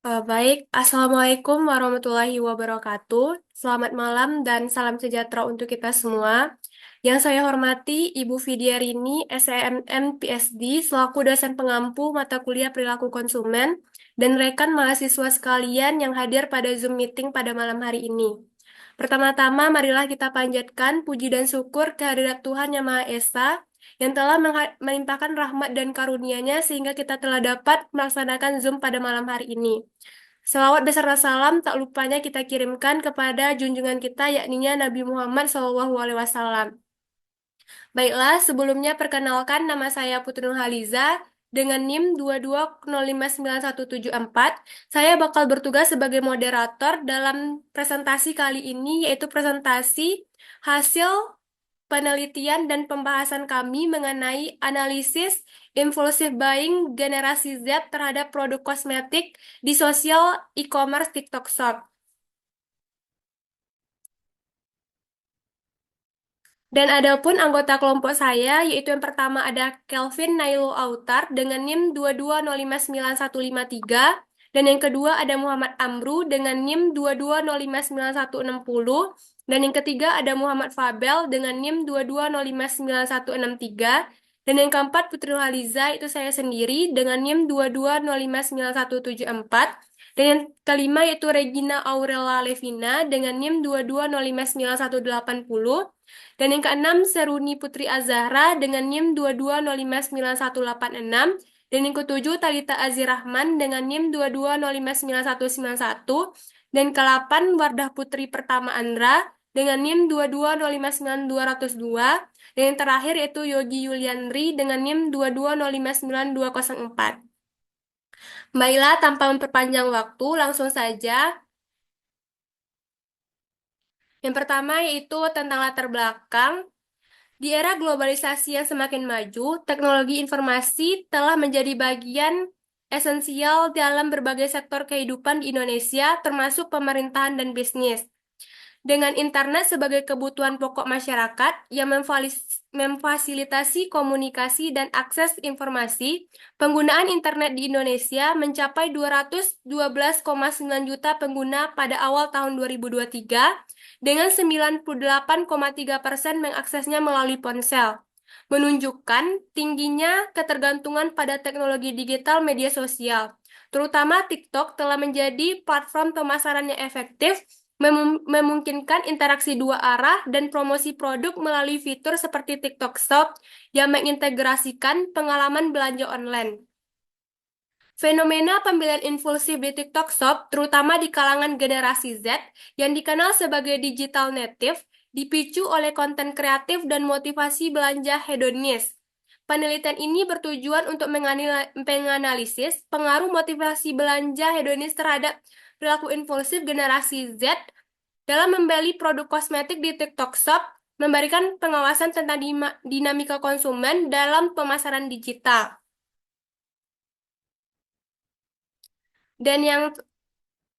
Baik, Assalamualaikum warahmatullahi wabarakatuh. Selamat malam dan salam sejahtera untuk kita semua. Yang saya hormati Ibu Vidyarini, SEMM PSD, selaku dosen pengampu mata kuliah perilaku konsumen, dan rekan mahasiswa sekalian yang hadir pada Zoom meeting pada malam hari ini. Pertama-tama, marilah kita panjatkan puji dan syukur kehadirat Tuhan Yang Maha Esa, yang telah melimpahkan rahmat dan karunia-Nya sehingga kita telah dapat melaksanakan Zoom pada malam hari ini. Selawat beserta salam tak lupanya kita kirimkan kepada junjungan kita yakninya Nabi Muhammad SAW. Baiklah, sebelumnya perkenalkan nama saya Putri Nurhaliza dengan NIM 220597174. Saya bakal bertugas sebagai moderator dalam presentasi kali ini yaitu presentasi hasil penelitian dan pembahasan kami mengenai analisis impulsive buying generasi Z terhadap produk kosmetik di sosial e-commerce TikTok Shop. Dan ada pun anggota kelompok saya, yaitu yang pertama ada Kelvin Nailo Autar dengan NIM 220595153, dan yang kedua ada Muhammad Amru dengan NIM 220596160, dan yang ketiga ada Muhammad Fabel dengan NIM 220596163, dan yang keempat Putri Nurhaliza itu saya sendiri dengan NIM 220597174, dan yang kelima yaitu Regina Aurela Levina dengan NIM 220591180, dan yang keenam, Seruni Putri Azahra dengan NIM 220591186. Dan yang ketujuh, Talita Azirahman dengan NIM 220591191. Dan ke-8, Wardah Putri Pertama Andra dengan NIM 220592202. Dan yang terakhir yaitu Yogi Yuliandri dengan NIM 220592204. Baiklah, tanpa memperpanjang waktu, langsung saja. Yang pertama yaitu tentang latar belakang. Di era globalisasi yang semakin maju, teknologi informasi telah menjadi bagian esensial dalam berbagai sektor kehidupan di Indonesia, termasuk pemerintahan dan bisnis. Dengan internet sebagai kebutuhan pokok masyarakat yang memfasilitasi komunikasi dan akses informasi, penggunaan internet di Indonesia mencapai 212,9 juta pengguna pada awal tahun 2023, dengan 98,3% mengaksesnya melalui ponsel, menunjukkan tingginya ketergantungan pada teknologi digital media sosial. Terutama TikTok telah menjadi platform pemasaran yang efektif, memungkinkan interaksi dua arah dan promosi produk melalui fitur seperti TikTok Shop yang mengintegrasikan pengalaman belanja online. Fenomena pembelian impulsif di TikTok Shop, terutama di kalangan generasi Z yang dikenal sebagai digital native, dipicu oleh konten kreatif dan motivasi belanja hedonis. Penelitian ini bertujuan untuk menganalisis pengaruh motivasi belanja hedonis terhadap perilaku impulsif generasi Z dalam membeli produk kosmetik di TikTok Shop, memberikan pengawasan tentang dinamika konsumen dalam pemasaran digital. Dan yang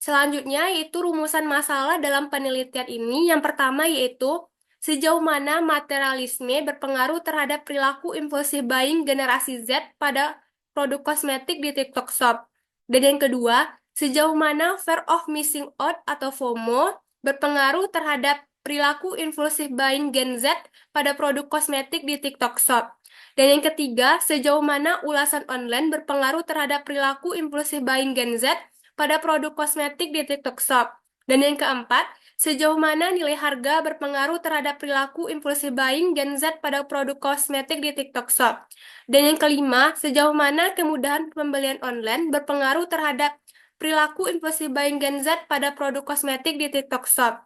selanjutnya yaitu rumusan masalah dalam penelitian ini. Yang pertama yaitu sejauh mana materialisme berpengaruh terhadap perilaku impulsif buying generasi Z pada produk kosmetik di TikTok Shop. Dan yang kedua, sejauh mana fear of missing out atau FOMO berpengaruh terhadap perilaku impulsif buying Gen Z pada produk kosmetik di TikTok Shop. Dan yang ketiga, sejauh mana ulasan online berpengaruh terhadap perilaku impulsif buying Gen Z pada produk kosmetik di TikTok Shop. Dan yang keempat, sejauh mana nilai harga berpengaruh terhadap perilaku impulsif buying Gen Z pada produk kosmetik di TikTok Shop. Dan yang kelima, sejauh mana kemudahan pembelian online berpengaruh terhadap perilaku impulsif buying Gen Z pada produk kosmetik di TikTok Shop.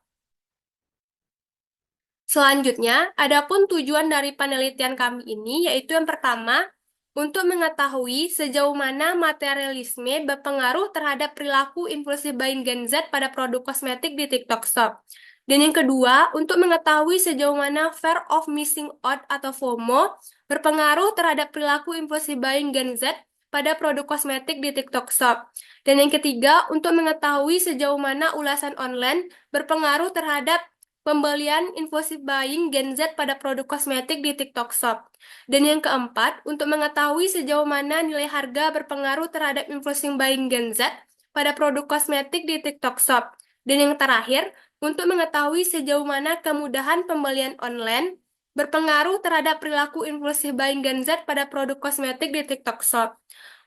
Selanjutnya, adapun tujuan dari penelitian kami ini yaitu yang pertama, untuk mengetahui sejauh mana materialisme berpengaruh terhadap perilaku impulsif buying Gen Z pada produk kosmetik di TikTok Shop. Dan yang kedua, untuk mengetahui sejauh mana fear of missing out atau FOMO berpengaruh terhadap perilaku impulsif buying Gen Z pada produk kosmetik di TikTok Shop. Dan yang ketiga, untuk mengetahui sejauh mana ulasan online berpengaruh terhadap pembelian impulsif buying Gen Z pada produk kosmetik di TikTok Shop. Dan yang keempat, untuk mengetahui sejauh mana nilai harga berpengaruh terhadap impulsif buying Gen Z pada produk kosmetik di TikTok Shop. Dan yang terakhir, untuk mengetahui sejauh mana kemudahan pembelian online berpengaruh terhadap perilaku impulsif buying Gen Z pada produk kosmetik di TikTok Shop.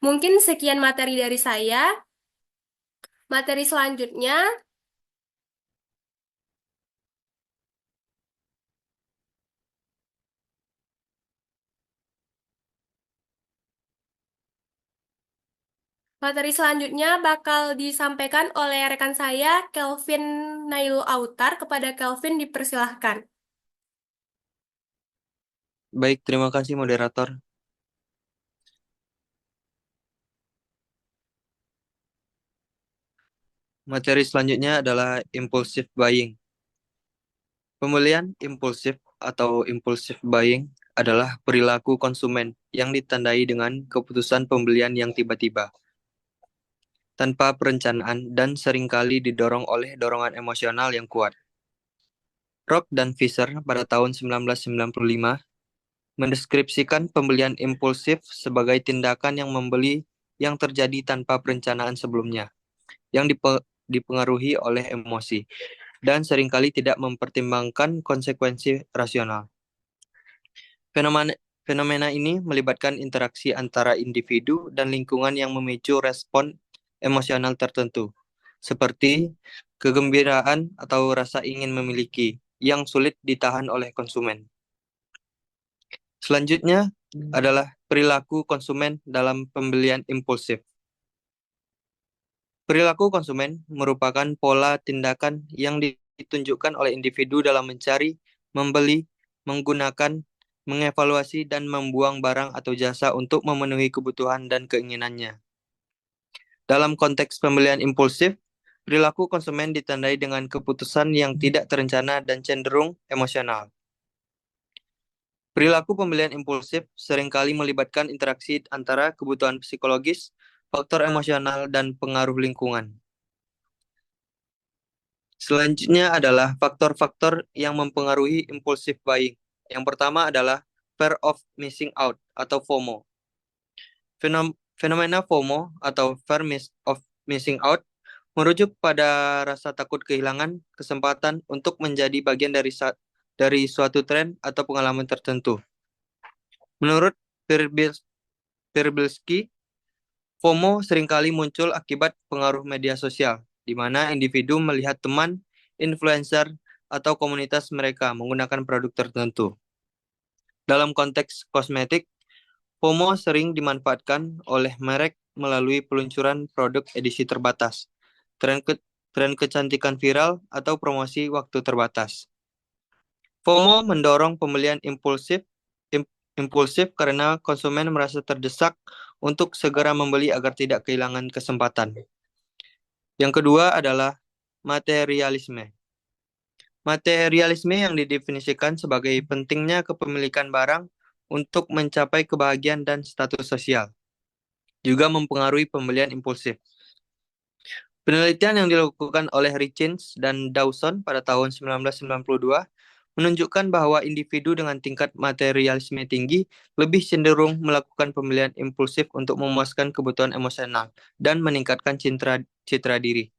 Mungkin sekian materi dari saya. Materi selanjutnya, bakal disampaikan oleh rekan saya, Kelvin Nailu Autar. Kepada Kelvin dipersilahkan. Baik, terima kasih moderator. Materi selanjutnya adalah impulsive buying. Pembelian impulsif atau impulsive buying adalah perilaku konsumen yang ditandai dengan keputusan pembelian yang tiba-tiba, tanpa perencanaan dan seringkali didorong oleh dorongan emosional yang kuat. Rock dan Fisher pada tahun 1995 mendeskripsikan pembelian impulsif sebagai tindakan yang membeli yang terjadi tanpa perencanaan sebelumnya, yang dipengaruhi oleh emosi, dan seringkali tidak mempertimbangkan konsekuensi rasional. Fenomena, fenomena ini melibatkan interaksi antara individu dan lingkungan yang memicu respon emosional tertentu, seperti kegembiraan atau rasa ingin memiliki, yang sulit ditahan oleh konsumen. Selanjutnya adalah perilaku konsumen dalam pembelian impulsif. Perilaku konsumen merupakan pola tindakan yang ditunjukkan oleh individu dalam mencari, membeli, menggunakan, mengevaluasi, dan membuang barang atau jasa untuk memenuhi kebutuhan dan keinginannya. Dalam konteks pembelian impulsif, perilaku konsumen ditandai dengan keputusan yang tidak terencana dan cenderung emosional. Perilaku pembelian impulsif seringkali melibatkan interaksi antara kebutuhan psikologis, faktor emosional, dan pengaruh lingkungan. Selanjutnya adalah faktor-faktor yang mempengaruhi impulsive buying. Yang pertama adalah fear of missing out atau FOMO. Fenomena FOMO atau of missing out merujuk pada rasa takut kehilangan kesempatan untuk menjadi bagian dari suatu tren atau pengalaman tertentu. Menurut Verbitsky, FOMO seringkali muncul akibat pengaruh media sosial, di mana individu melihat teman, influencer, atau komunitas mereka menggunakan produk tertentu. Dalam konteks kosmetik, FOMO sering dimanfaatkan oleh merek melalui peluncuran produk edisi terbatas, tren kecantikan viral, atau promosi waktu terbatas. FOMO mendorong pembelian impulsif karena konsumen merasa terdesak untuk segera membeli agar tidak kehilangan kesempatan. Yang kedua adalah materialisme. Materialisme yang didefinisikan sebagai pentingnya kepemilikan barang untuk mencapai kebahagiaan dan status sosial, juga mempengaruhi pembelian impulsif. Penelitian yang dilakukan oleh Richins dan Dawson pada tahun 1992 menunjukkan bahwa individu dengan tingkat materialisme tinggi lebih cenderung melakukan pembelian impulsif untuk memuaskan kebutuhan emosional dan meningkatkan citra diri.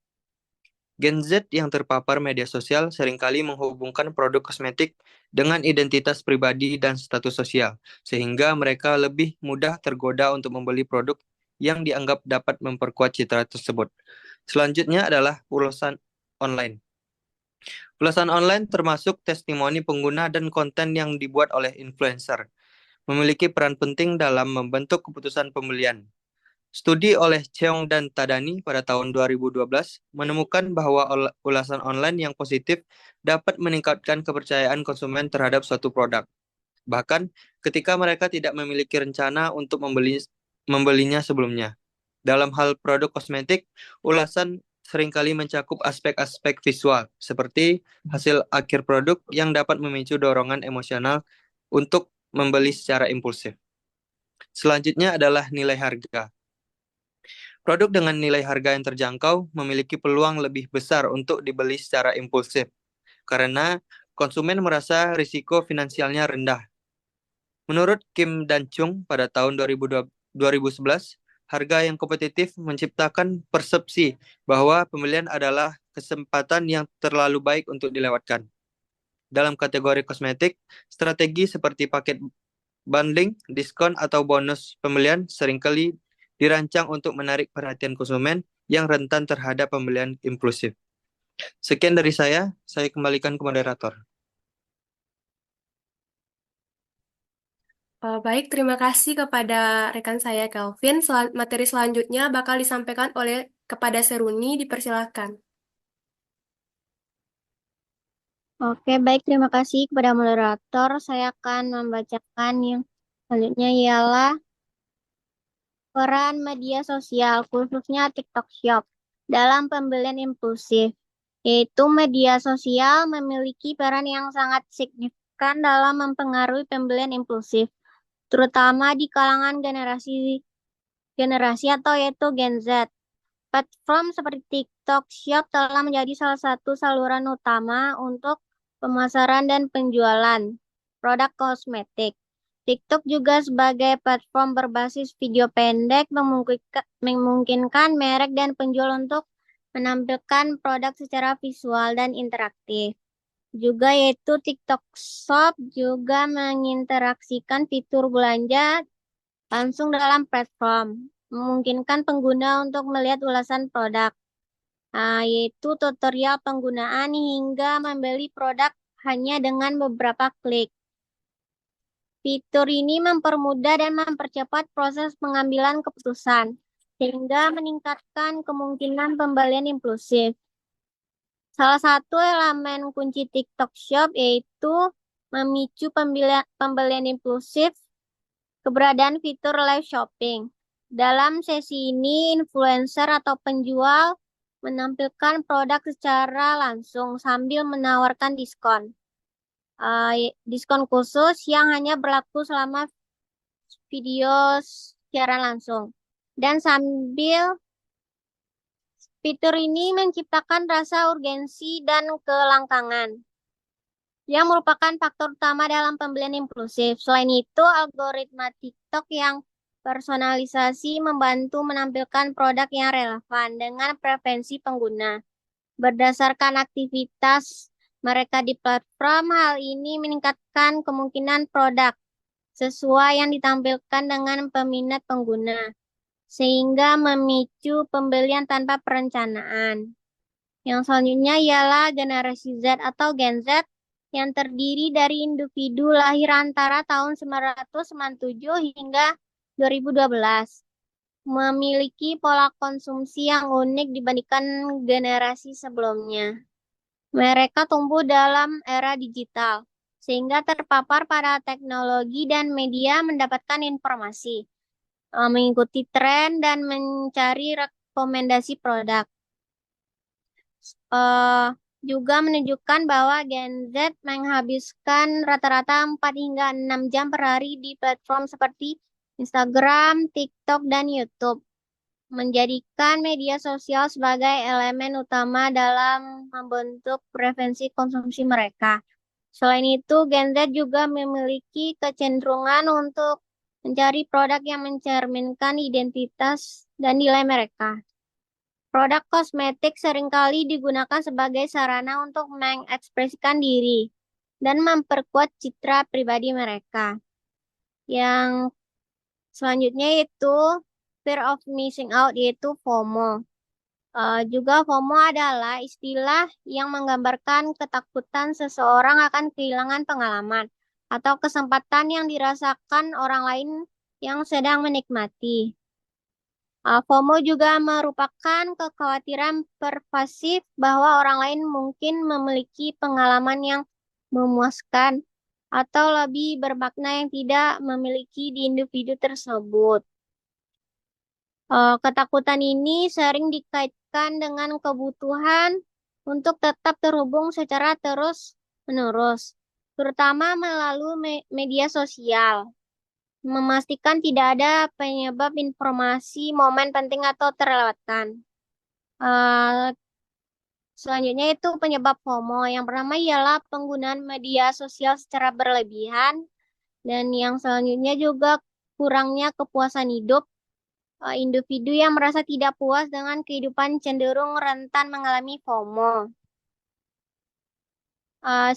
Gen Z yang terpapar media sosial seringkali menghubungkan produk kosmetik dengan identitas pribadi dan status sosial, sehingga mereka lebih mudah tergoda untuk membeli produk yang dianggap dapat memperkuat citra tersebut. Selanjutnya adalah ulasan online. Ulasan online termasuk testimoni pengguna dan konten yang dibuat oleh influencer, memiliki peran penting dalam membentuk keputusan pembelian. Studi oleh Cheong dan Tadani pada tahun 2012 menemukan bahwa ulasan online yang positif dapat meningkatkan kepercayaan konsumen terhadap suatu produk. Bahkan ketika mereka tidak memiliki rencana untuk membelinya sebelumnya. Dalam hal produk kosmetik, ulasan seringkali mencakup aspek-aspek visual, seperti hasil akhir produk yang dapat memicu dorongan emosional untuk membeli secara impulsif. Selanjutnya adalah nilai harga. Produk dengan nilai harga yang terjangkau memiliki peluang lebih besar untuk dibeli secara impulsif, karena konsumen merasa risiko finansialnya rendah. Menurut Kim dan Chung pada tahun 2011, Harga yang kompetitif menciptakan persepsi bahwa pembelian adalah kesempatan yang terlalu baik untuk dilewatkan. Dalam kategori kosmetik, strategi seperti paket bundling, diskon, atau bonus pembelian seringkali dirancang untuk menarik perhatian konsumen yang rentan terhadap pembelian impulsif. Sekian dari saya kembalikan ke moderator. Baik, terima kasih kepada rekan saya Kelvin. Materi selanjutnya bakal disampaikan oleh kepada Seruni, dipersilakan. Oke, baik. Terima kasih kepada moderator. Saya akan membacakan yang selanjutnya ialah peran media sosial, khususnya TikTok Shop, dalam pembelian impulsif. Yaitu media sosial memiliki peran yang sangat signifikan dalam mempengaruhi pembelian impulsif, terutama di kalangan generasi atau yaitu Gen Z. Platform seperti TikTok Shop telah menjadi salah satu saluran utama untuk pemasaran dan penjualan produk kosmetik. TikTok juga sebagai platform berbasis video pendek memungkinkan merek dan penjual untuk menampilkan produk secara visual dan interaktif. Juga yaitu TikTok Shop juga menginteraksikan fitur belanja langsung dalam platform, memungkinkan pengguna untuk melihat ulasan produk, yaitu tutorial penggunaan hingga membeli produk hanya dengan beberapa klik. Fitur ini mempermudah dan mempercepat proses pengambilan keputusan, sehingga meningkatkan kemungkinan pembelian impulsif. Salah satu elemen kunci TikTok Shop yaitu memicu pembelian impulsif, keberadaan fitur live shopping. Dalam sesi ini, influencer atau penjual menampilkan produk secara langsung sambil menawarkan diskon. Diskon khusus yang hanya berlaku selama video siaran langsung. Dan sambil fitur ini menciptakan rasa urgensi dan kelangkangan yang merupakan faktor utama dalam pembelian impulsif. Selain itu, algoritma TikTok yang personalisasi membantu menampilkan produk yang relevan dengan preferensi pengguna. Berdasarkan aktivitas mereka di platform, hal ini meningkatkan kemungkinan produk sesuai yang ditampilkan dengan peminat pengguna, sehingga memicu pembelian tanpa perencanaan. Yang selanjutnya ialah generasi Z atau Gen Z yang terdiri dari individu lahir antara tahun 1997 hingga 2012. Memiliki pola konsumsi yang unik dibandingkan generasi sebelumnya. Mereka tumbuh dalam era digital, sehingga terpapar pada teknologi dan media mendapatkan informasi, mengikuti tren, dan mencari rekomendasi produk. Juga menunjukkan bahwa Gen Z menghabiskan rata-rata 4 hingga 6 jam per hari di platform seperti Instagram, TikTok, dan YouTube, menjadikan media sosial sebagai elemen utama dalam membentuk preferensi konsumsi mereka. Selain itu, Gen Z juga memiliki kecenderungan untuk mencari produk yang mencerminkan identitas dan nilai mereka. Produk kosmetik seringkali digunakan sebagai sarana untuk mengekspresikan diri dan memperkuat citra pribadi mereka. Yang selanjutnya yaitu fear of missing out, yaitu FOMO. Juga FOMO adalah istilah yang menggambarkan ketakutan seseorang akan kehilangan pengalaman atau kesempatan yang dirasakan orang lain yang sedang menikmati. FOMO juga merupakan kekhawatiran pervasif bahwa orang lain mungkin memiliki pengalaman yang memuaskan atau lebih bermakna yang tidak memiliki di individu tersebut. Ketakutan ini sering dikaitkan dengan kebutuhan untuk tetap terhubung secara terus-menerus, terutama melalui media sosial, memastikan tidak ada penyebab informasi momen penting atau terlewatkan. Selanjutnya itu penyebab FOMO. Yang pertama ialah penggunaan media sosial secara berlebihan, dan yang selanjutnya juga kurangnya kepuasan hidup, individu yang merasa tidak puas dengan kehidupan cenderung rentan mengalami FOMO.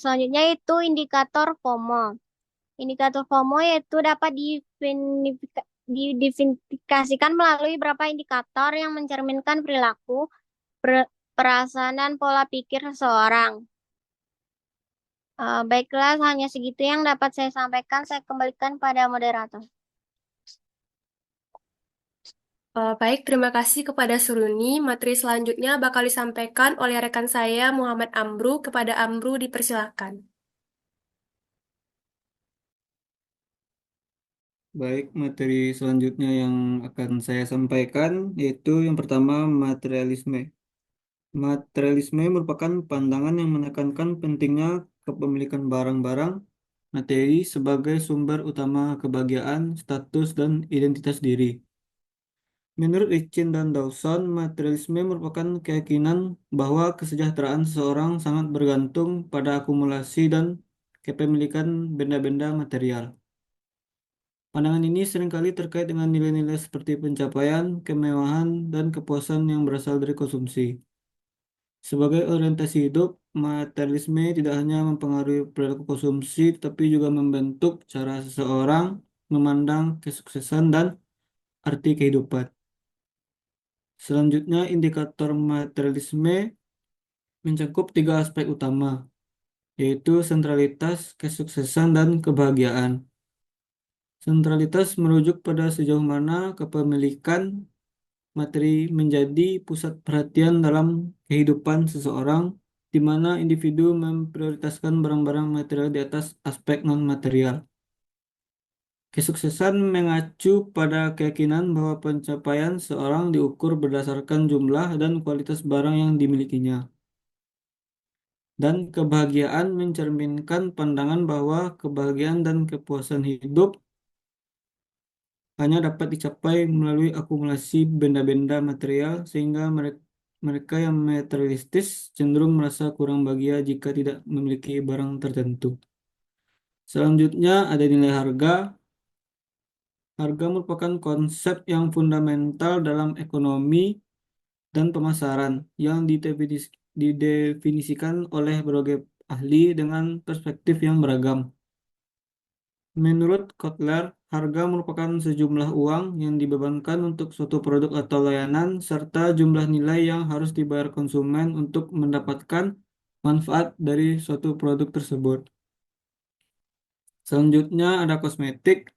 Selanjutnya itu indikator FOMO. Indikator FOMO yaitu dapat diidentifikasikan melalui beberapa indikator yang mencerminkan perilaku, perasaan, dan pola pikir seseorang. Baiklah, hanya segitu yang dapat saya sampaikan. Saya kembalikan pada moderator. Baik, terima kasih kepada Suruni. Materi selanjutnya bakal disampaikan oleh rekan saya Muhammad Amru. Kepada Amru dipersilakan. Baik, materi selanjutnya yang akan saya sampaikan yaitu yang pertama materialisme. Materialisme merupakan pandangan yang menekankan pentingnya kepemilikan barang-barang materi sebagai sumber utama kebahagiaan, status, dan identitas diri. Menurut Richin dan Dawson, materialisme merupakan keyakinan bahwa kesejahteraan seseorang sangat bergantung pada akumulasi dan kepemilikan benda-benda material. Pandangan ini seringkali terkait dengan nilai-nilai seperti pencapaian, kemewahan, dan kepuasan yang berasal dari konsumsi. Sebagai orientasi hidup, materialisme tidak hanya mempengaruhi perilaku konsumsi, tetapi juga membentuk cara seseorang memandang kesuksesan dan arti kehidupan. Selanjutnya, indikator materialisme mencakup tiga aspek utama, yaitu sentralitas, kesuksesan, dan kebahagiaan. Sentralitas merujuk pada sejauh mana kepemilikan materi menjadi pusat perhatian dalam kehidupan seseorang, di mana individu memprioritaskan barang-barang material di atas aspek non-material. Kesuksesan mengacu pada keyakinan bahwa pencapaian seorang diukur berdasarkan jumlah dan kualitas barang yang dimilikinya. Dan kebahagiaan mencerminkan pandangan bahwa kebahagiaan dan kepuasan hidup hanya dapat dicapai melalui akumulasi benda-benda material, sehingga mereka yang materialistis cenderung merasa kurang bahagia jika tidak memiliki barang tertentu. Selanjutnya ada nilai harga. Harga merupakan konsep yang fundamental dalam ekonomi dan pemasaran yang didefinisikan oleh berbagai ahli dengan perspektif yang beragam. Menurut Kotler, harga merupakan sejumlah uang yang dibebankan untuk suatu produk atau layanan, serta jumlah nilai yang harus dibayar konsumen untuk mendapatkan manfaat dari suatu produk tersebut. Selanjutnya ada kosmetik.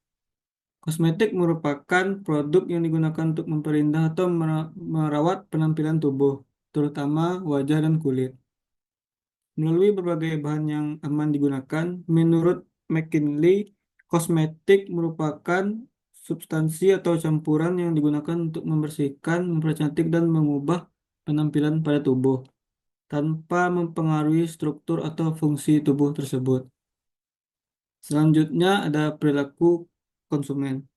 Kosmetik merupakan produk yang digunakan untuk memperindah atau merawat penampilan tubuh, terutama wajah dan kulit. Melalui berbagai bahan yang aman digunakan, menurut McKinley, kosmetik merupakan substansi atau campuran yang digunakan untuk membersihkan, mempercantik, dan mengubah penampilan pada tubuh tanpa mempengaruhi struktur atau fungsi tubuh tersebut. Selanjutnya ada perilaku konsumen.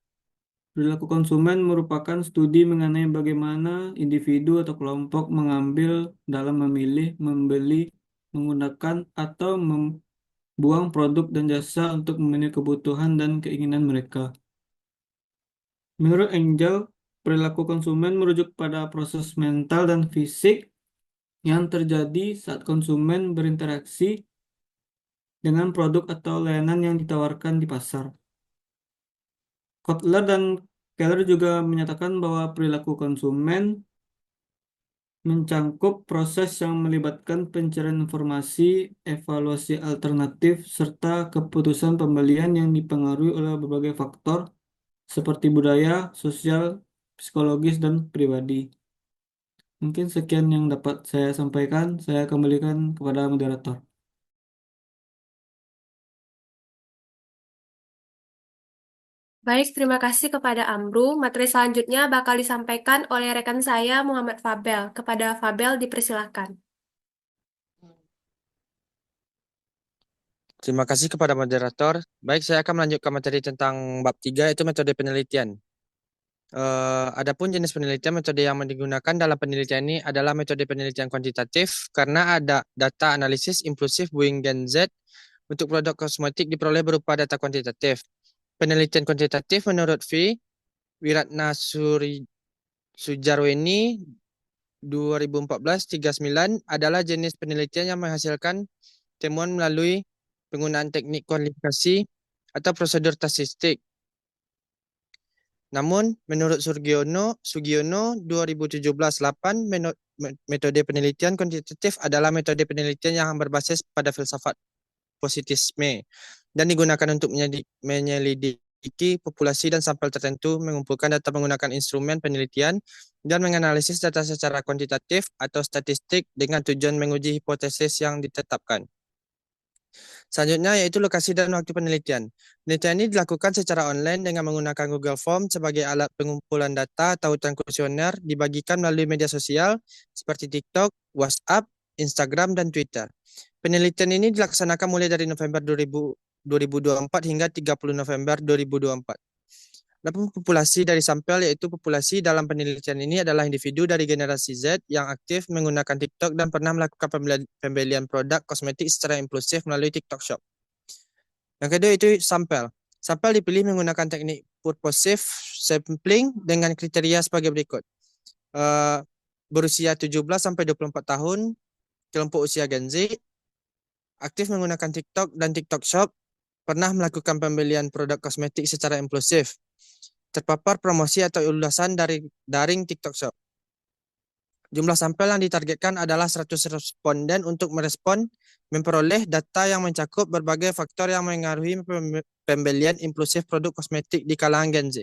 Perilaku konsumen merupakan studi mengenai bagaimana individu atau kelompok mengambil dalam memilih, membeli, menggunakan, atau membuang produk dan jasa untuk memenuhi kebutuhan dan keinginan mereka. Menurut Angel, perilaku konsumen merujuk pada proses mental dan fisik yang terjadi saat konsumen berinteraksi dengan produk atau layanan yang ditawarkan di pasar. Kotler dan Keller juga menyatakan bahwa perilaku konsumen mencangkup proses yang melibatkan pencarian informasi, evaluasi alternatif, serta keputusan pembelian yang dipengaruhi oleh berbagai faktor seperti budaya, sosial, psikologis, dan pribadi. Mungkin sekian yang dapat saya sampaikan. Saya kembalikan kepada moderator. Baik, terima kasih kepada Amru. Materi selanjutnya bakal disampaikan oleh rekan saya Muhammad Fabel. Kepada Fabel dipersilakan. Terima kasih kepada moderator. Baik, saya akan melanjutkan materi tentang bab 3, yaitu metode penelitian. Adapun jenis penelitian, metode yang digunakan dalam penelitian ini adalah metode penelitian kuantitatif karena ada data analisis impulsif Boeing Gen Z untuk produk kosmetik diperoleh berupa data kuantitatif. Penelitian kuantitatif menurut V. Sujarweni 2014-39 adalah jenis penelitian yang menghasilkan temuan melalui penggunaan teknik kualifikasi atau prosedur statistik. Namun, menurut Sugiono 2017-8, metode penelitian kuantitatif adalah metode penelitian yang berbasis pada filsafat positisme dan digunakan untuk menyelidiki populasi dan sampel tertentu, mengumpulkan data menggunakan instrumen penelitian, dan menganalisis data secara kuantitatif atau statistik dengan tujuan menguji hipotesis yang ditetapkan. Selanjutnya yaitu lokasi dan waktu penelitian. Penelitian ini dilakukan secara online dengan menggunakan Google Form sebagai alat pengumpulan data atau hutan kuesioner dibagikan melalui media sosial seperti TikTok, WhatsApp, Instagram, dan Twitter. Penelitian ini dilaksanakan mulai dari November 2024 hingga 30 November 2024. Adapun populasi dari sampel yaitu populasi dalam penelitian ini adalah individu dari generasi Z yang aktif menggunakan TikTok dan pernah melakukan pembelian produk kosmetik secara impulsif melalui TikTok Shop. Yang kedua itu sampel. Sampel dipilih menggunakan teknik purposive sampling dengan kriteria sebagai berikut. Berusia 17-24 tahun, kelompok usia Gen Z, aktif menggunakan TikTok dan TikTok Shop, pernah melakukan pembelian produk kosmetik secara impulsif, terpapar promosi atau ulasan dari daring TikTok Shop. Jumlah sampel yang ditargetkan adalah 100 responden untuk memperoleh data yang mencakup berbagai faktor yang mengaruhi pembelian impulsif produk kosmetik di kalangan Gen Z.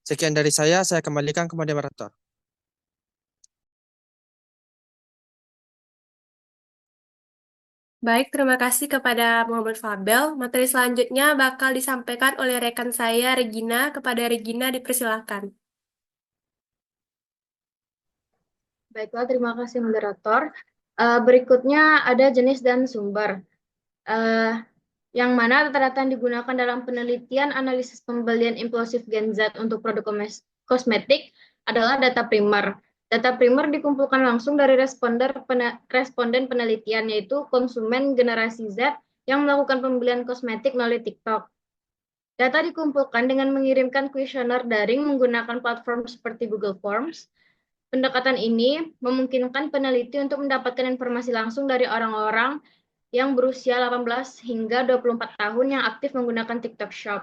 Sekian dari saya kembalikan ke moderator. Baik, terima kasih kepada Muhammad Fabel. Materi selanjutnya bakal disampaikan oleh rekan saya, Regina. Kepada Regina, dipersilahkan. Baiklah, terima kasih moderator. Berikutnya ada jenis dan sumber. Yang mana data-data yang digunakan dalam penelitian analisis pembelian impulsif Gen Z untuk produk kosmetik adalah data primer. Data primer dikumpulkan langsung dari responden penelitian, yaitu konsumen generasi Z yang melakukan pembelian kosmetik melalui TikTok. Data dikumpulkan dengan mengirimkan kuesioner daring menggunakan platform seperti Google Forms. Pendekatan ini memungkinkan peneliti untuk mendapatkan informasi langsung dari orang-orang yang berusia 18 hingga 24 tahun yang aktif menggunakan TikTok Shop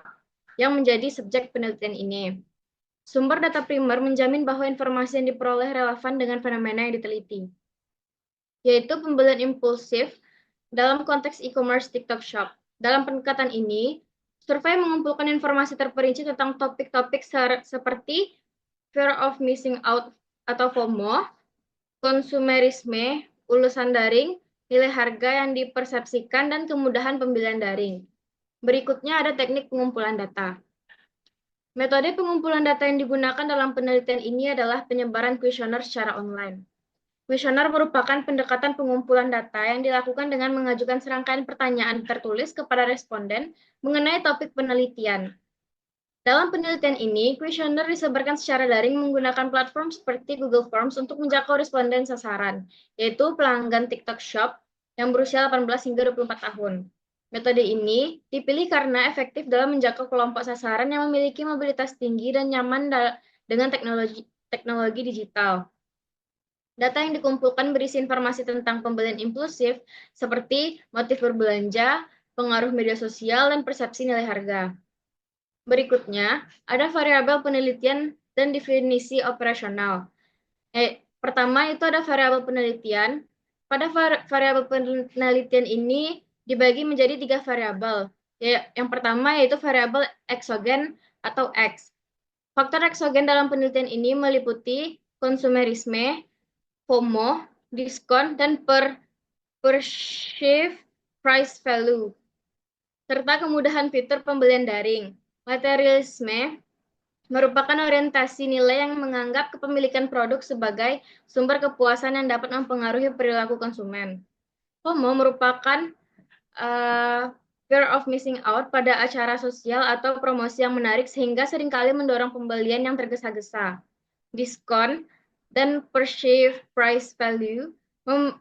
yang menjadi subjek penelitian ini. Sumber data primer menjamin bahwa informasi yang diperoleh relevan dengan fenomena yang diteliti, yaitu pembelian impulsif dalam konteks e-commerce TikTok Shop. Dalam pendekatan ini, survei mengumpulkan informasi terperinci tentang topik-topik seperti fear of missing out atau FOMO, konsumerisme, ulasan daring, nilai harga yang dipersepsikan, dan kemudahan pembelian daring. Berikutnya ada teknik pengumpulan data. Metode pengumpulan data yang digunakan dalam penelitian ini adalah penyebaran kuesioner secara online. Kuesioner merupakan pendekatan pengumpulan data yang dilakukan dengan mengajukan serangkaian pertanyaan tertulis kepada responden mengenai topik penelitian. Dalam penelitian ini, kuesioner disebarkan secara daring menggunakan platform seperti Google Forms untuk menjangkau responden sasaran, yaitu pelanggan TikTok Shop yang berusia 18 hingga 24 tahun. Metode ini dipilih karena efektif dalam menjangkau kelompok sasaran yang memiliki mobilitas tinggi dan nyaman dengan teknologi digital. Data yang dikumpulkan berisi informasi tentang pembelian impulsif seperti motif berbelanja, pengaruh media sosial, dan persepsi nilai harga. Berikutnya, ada variabel penelitian dan definisi operasional. Pertama itu ada variabel penelitian. Pada variabel penelitian ini dibagi menjadi 3 variabel. Yang pertama yaitu variabel eksogen atau X. Faktor eksogen dalam penelitian ini meliputi konsumerisme, FOMO, diskon, dan perceived price value, serta kemudahan fitur pembelian daring. Materialisme merupakan orientasi nilai yang menganggap kepemilikan produk sebagai sumber kepuasan yang dapat mempengaruhi perilaku konsumen. FOMO merupakan fear of missing out pada acara sosial atau promosi yang menarik sehingga seringkali mendorong pembelian yang tergesa-gesa. Diskon dan perceived price value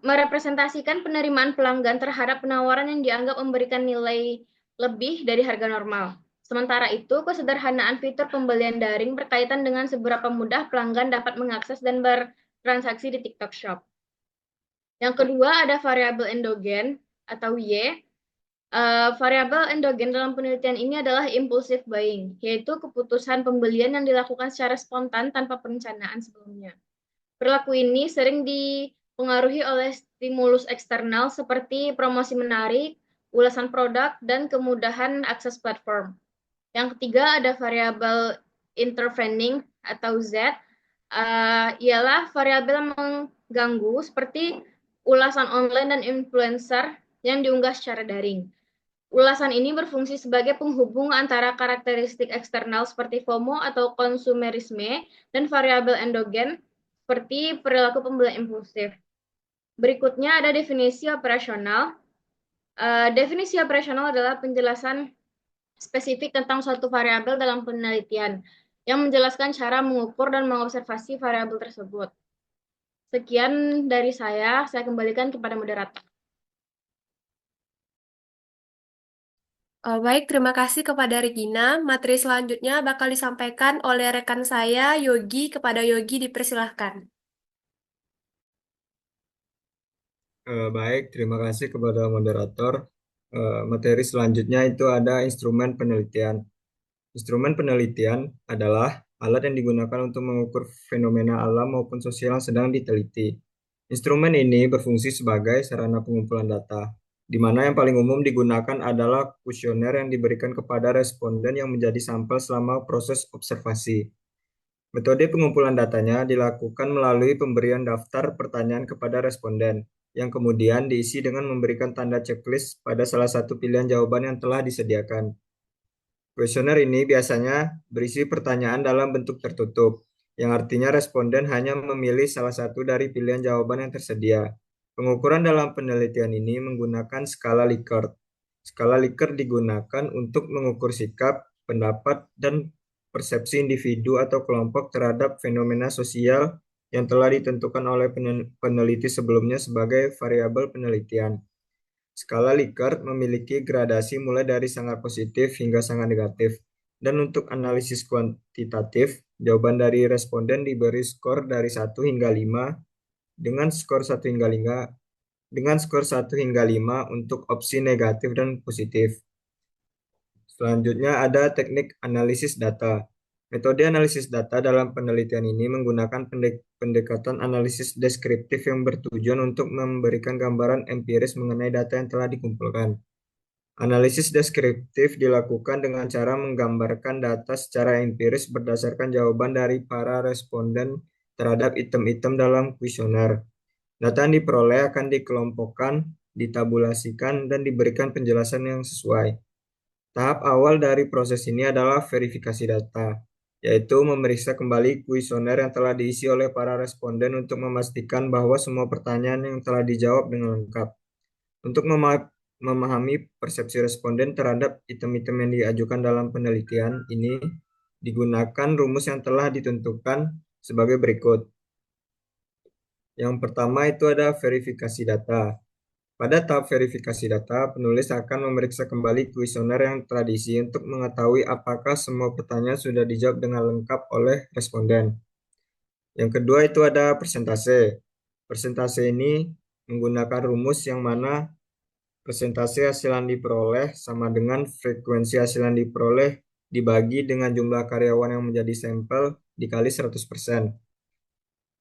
merepresentasikan penerimaan pelanggan terhadap penawaran yang dianggap memberikan nilai lebih dari harga normal. Sementara itu, kesederhanaan fitur pembelian daring berkaitan dengan seberapa mudah pelanggan dapat mengakses dan bertransaksi di TikTok Shop. Yang kedua ada variabel endogen atau Y. Variabel endogen dalam penelitian ini adalah impulsive buying, yaitu keputusan pembelian yang dilakukan secara spontan tanpa perencanaan sebelumnya. Perilaku ini sering dipengaruhi oleh stimulus eksternal seperti promosi menarik, ulasan produk, dan kemudahan akses platform. Yang ketiga ada variabel intervening atau Z, ialah variabel yang mengganggu seperti ulasan online dan influencer yang diunggah secara daring. Ulasan ini berfungsi sebagai penghubung antara karakteristik eksternal seperti FOMO atau konsumerisme dan variabel endogen seperti perilaku pembelian impulsif. Berikutnya ada definisi operasional. Definisi operasional adalah penjelasan spesifik tentang suatu variabel dalam penelitian yang menjelaskan cara mengukur dan mengobservasi variabel tersebut. Sekian dari saya kembalikan kepada moderator. Baik, terima kasih kepada Regina. Materi selanjutnya bakal disampaikan oleh rekan saya, Yogi. Kepada Yogi, dipersilahkan. Baik, terima kasih kepada moderator. Materi selanjutnya itu ada instrumen penelitian. Instrumen penelitian adalah alat yang digunakan untuk mengukur fenomena alam maupun sosial yang sedang diteliti. Instrumen ini berfungsi sebagai sarana pengumpulan data, di mana yang paling umum digunakan adalah kuesioner yang diberikan kepada responden yang menjadi sampel selama proses observasi. Metode pengumpulan datanya dilakukan melalui pemberian daftar pertanyaan kepada responden, yang kemudian diisi dengan memberikan tanda checklist pada salah satu pilihan jawaban yang telah disediakan. Kuesioner ini biasanya berisi pertanyaan dalam bentuk tertutup, yang artinya responden hanya memilih salah satu dari pilihan jawaban yang tersedia. Pengukuran dalam penelitian ini menggunakan skala Likert. Skala Likert digunakan untuk mengukur sikap, pendapat, dan persepsi individu atau kelompok terhadap fenomena sosial yang telah ditentukan oleh peneliti sebelumnya sebagai variabel penelitian. Skala Likert memiliki gradasi mulai dari sangat positif hingga sangat negatif. Dan untuk analisis kuantitatif, jawaban dari responden diberi skor dari 1 hingga 5 dengan skor 1 hingga 5 untuk opsi negatif dan positif. Selanjutnya ada teknik analisis data. Metode analisis data dalam penelitian ini menggunakan pendekatan analisis deskriptif yang bertujuan untuk memberikan gambaran empiris mengenai data yang telah dikumpulkan. Analisis deskriptif dilakukan dengan cara menggambarkan data secara empiris berdasarkan jawaban dari para responden terhadap item-item dalam kuesioner. Data yang diperoleh akan dikelompokkan, ditabulasikan, dan diberikan penjelasan yang sesuai. Tahap awal dari proses ini adalah verifikasi data, yaitu memeriksa kembali kuesioner yang telah diisi oleh para responden untuk memastikan bahwa semua pertanyaan yang telah dijawab dengan lengkap. Untuk memahami persepsi responden terhadap item-item yang diajukan dalam penelitian ini, digunakan rumus yang telah ditentukan sebagai berikut. Yang pertama itu ada verifikasi data. Pada tahap verifikasi data, penulis akan memeriksa kembali kuesioner yang telah diisi untuk mengetahui apakah semua pertanyaan sudah dijawab dengan lengkap oleh responden. Yang kedua itu ada persentase. Persentase ini menggunakan rumus yang mana persentase hasil yang diperoleh sama dengan frekuensi hasil yang diperoleh dibagi dengan jumlah karyawan yang menjadi sampel dikali 100%.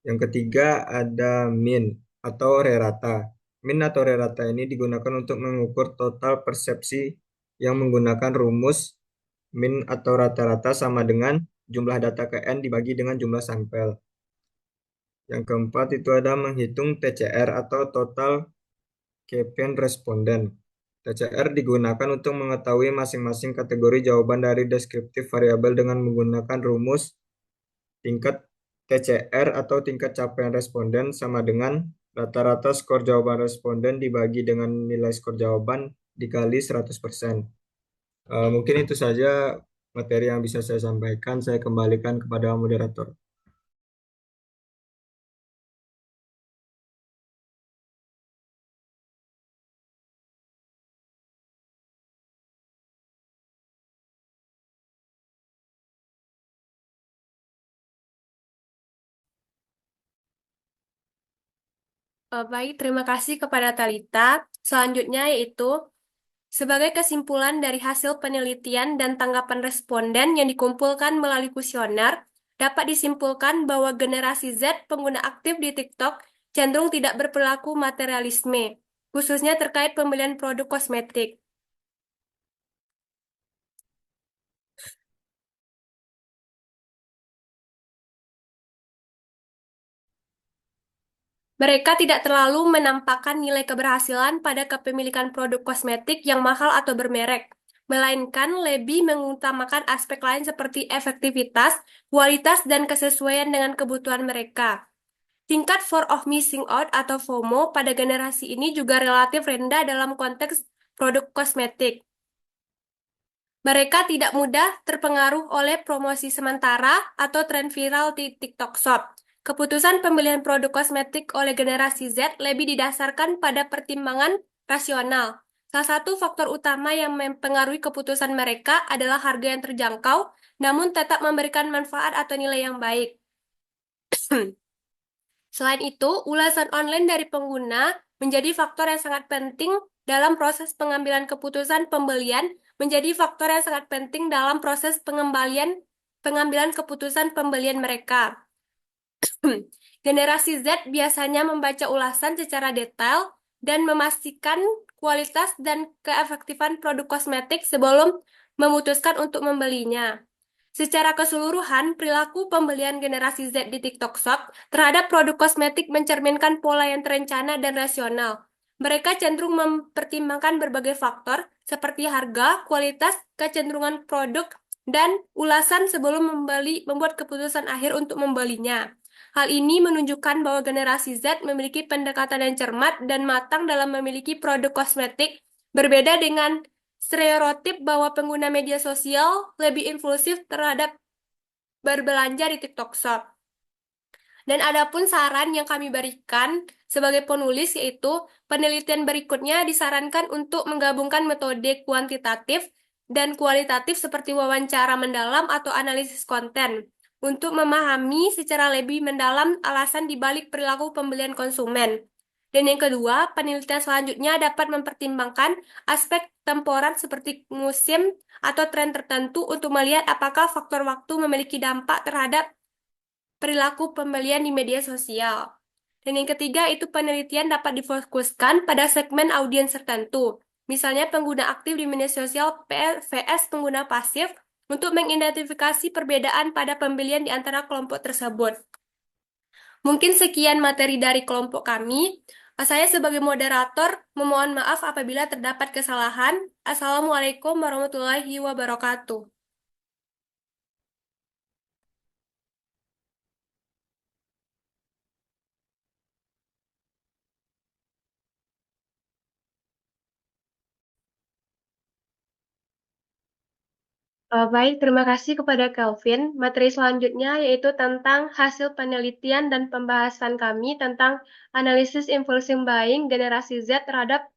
Yang ketiga ada min atau rata. Min atau rata ini digunakan untuk mengukur total persepsi yang menggunakan rumus min atau rata-rata sama dengan jumlah data ke N dibagi dengan jumlah sampel. Yang keempat itu ada menghitung TCR atau total Campaign Responden. TCR digunakan untuk mengetahui masing-masing kategori jawaban dari deskriptif variabel dengan menggunakan rumus tingkat TCR atau tingkat capaian responden sama dengan rata-rata skor jawaban responden dibagi dengan nilai skor jawaban dikali 100%. Mungkin itu saja materi yang bisa saya sampaikan. Saya kembalikan kepada moderator. Baik, terima kasih kepada Talita. Selanjutnya yaitu sebagai kesimpulan dari hasil penelitian dan tanggapan responden yang dikumpulkan melalui kuesioner, dapat disimpulkan bahwa generasi Z pengguna aktif di TikTok cenderung tidak berperilaku materialisme, khususnya terkait pembelian produk kosmetik. Mereka tidak terlalu menampakkan nilai keberhasilan pada kepemilikan produk kosmetik yang mahal atau bermerek, melainkan lebih mengutamakan aspek lain seperti efektivitas, kualitas, dan kesesuaian dengan kebutuhan mereka. Tingkat fear of missing out atau FOMO pada generasi ini juga relatif rendah dalam konteks produk kosmetik. Mereka tidak mudah terpengaruh oleh promosi sementara atau tren viral di TikTok Shop. Keputusan pembelian produk kosmetik oleh generasi Z lebih didasarkan pada pertimbangan rasional. Salah satu faktor utama yang mempengaruhi keputusan mereka adalah harga yang terjangkau, namun tetap memberikan manfaat atau nilai yang baik. Selain itu, ulasan online dari pengguna menjadi faktor yang sangat penting dalam proses pengambilan keputusan pembelian, menjadi faktor yang sangat penting dalam proses pengambilan keputusan pembelian mereka. Generasi Z biasanya membaca ulasan secara detail dan memastikan kualitas dan keefektifan produk kosmetik sebelum memutuskan untuk membelinya. Secara keseluruhan, perilaku pembelian generasi Z di TikTok Shop terhadap produk kosmetik mencerminkan pola yang terencana dan rasional. Mereka cenderung mempertimbangkan berbagai faktor seperti harga, kualitas, kecenderungan produk, dan ulasan sebelum membuat keputusan akhir untuk membelinya. Hal ini menunjukkan bahwa generasi Z memiliki pendekatan yang cermat dan matang dalam memiliki produk kosmetik, berbeda dengan stereotip bahwa pengguna media sosial lebih impulsif terhadap berbelanja di TikTok Shop. Dan adapun saran yang kami berikan sebagai penulis yaitu penelitian berikutnya disarankan untuk menggabungkan metode kuantitatif dan kualitatif seperti wawancara mendalam atau analisis konten untuk memahami secara lebih mendalam alasan dibalik perilaku pembelian konsumen. Dan yang kedua, penelitian selanjutnya dapat mempertimbangkan aspek temporer seperti musim atau tren tertentu untuk melihat apakah faktor waktu memiliki dampak terhadap perilaku pembelian di media sosial. Dan yang ketiga itu penelitian dapat difokuskan pada segmen audiens tertentu, misalnya pengguna aktif di media sosial vs pengguna pasif untuk mengidentifikasi perbedaan pada pembelian di antara kelompok tersebut. Mungkin sekian materi dari kelompok kami. Saya sebagai moderator memohon maaf apabila terdapat kesalahan. Assalamualaikum warahmatullahi wabarakatuh. Baik, terima kasih kepada Kelvin. Materi selanjutnya yaitu tentang hasil penelitian dan pembahasan kami tentang analisis impulsif buying generasi Z terhadap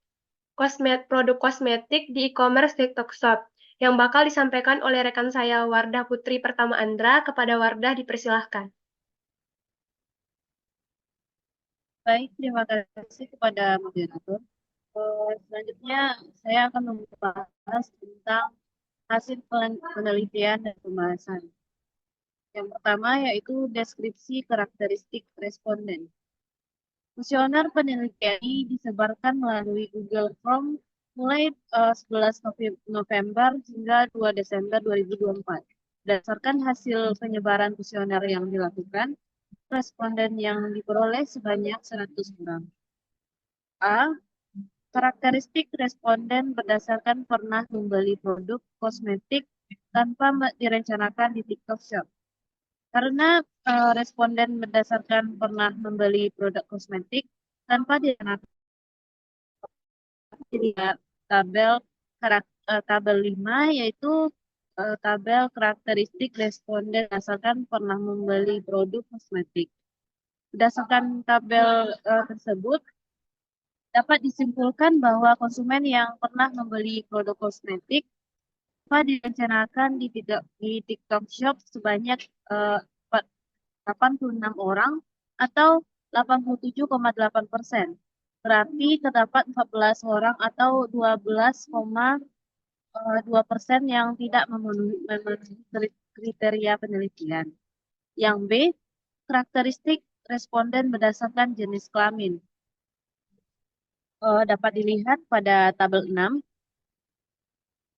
produk kosmetik di e-commerce TikTok Shop yang bakal disampaikan oleh rekan saya Wardah Putri Pertama Andra. Kepada Wardah dipersilahkan. Baik, terima kasih kepada moderator. Selanjutnya saya akan membahas tentang hasil penelitian dan pembahasan. Yang pertama yaitu deskripsi karakteristik responden. Kuesioner penelitian ini disebarkan melalui Google Form mulai 11 November hingga 2 Desember 2024. Berdasarkan hasil penyebaran kuesioner yang dilakukan, responden yang diperoleh sebanyak 100 orang. A. Karakteristik responden berdasarkan pernah membeli produk kosmetik tanpa direncanakan di TikTok Shop. Karena responden berdasarkan pernah membeli produk kosmetik tanpa direncanakan di tabel 5 yaitu tabel karakteristik responden berdasarkan pernah membeli produk kosmetik. Berdasarkan tabel tersebut, dapat disimpulkan bahwa konsumen yang pernah membeli produk kosmetik dapat direncanakan di TikTok Shop sebanyak 86 orang atau 87,8%. Berarti terdapat 14 orang atau 12,2% yang tidak memenuhi kriteria penelitian. Yang B, karakteristik responden berdasarkan jenis kelamin. Dapat dilihat pada tabel 6.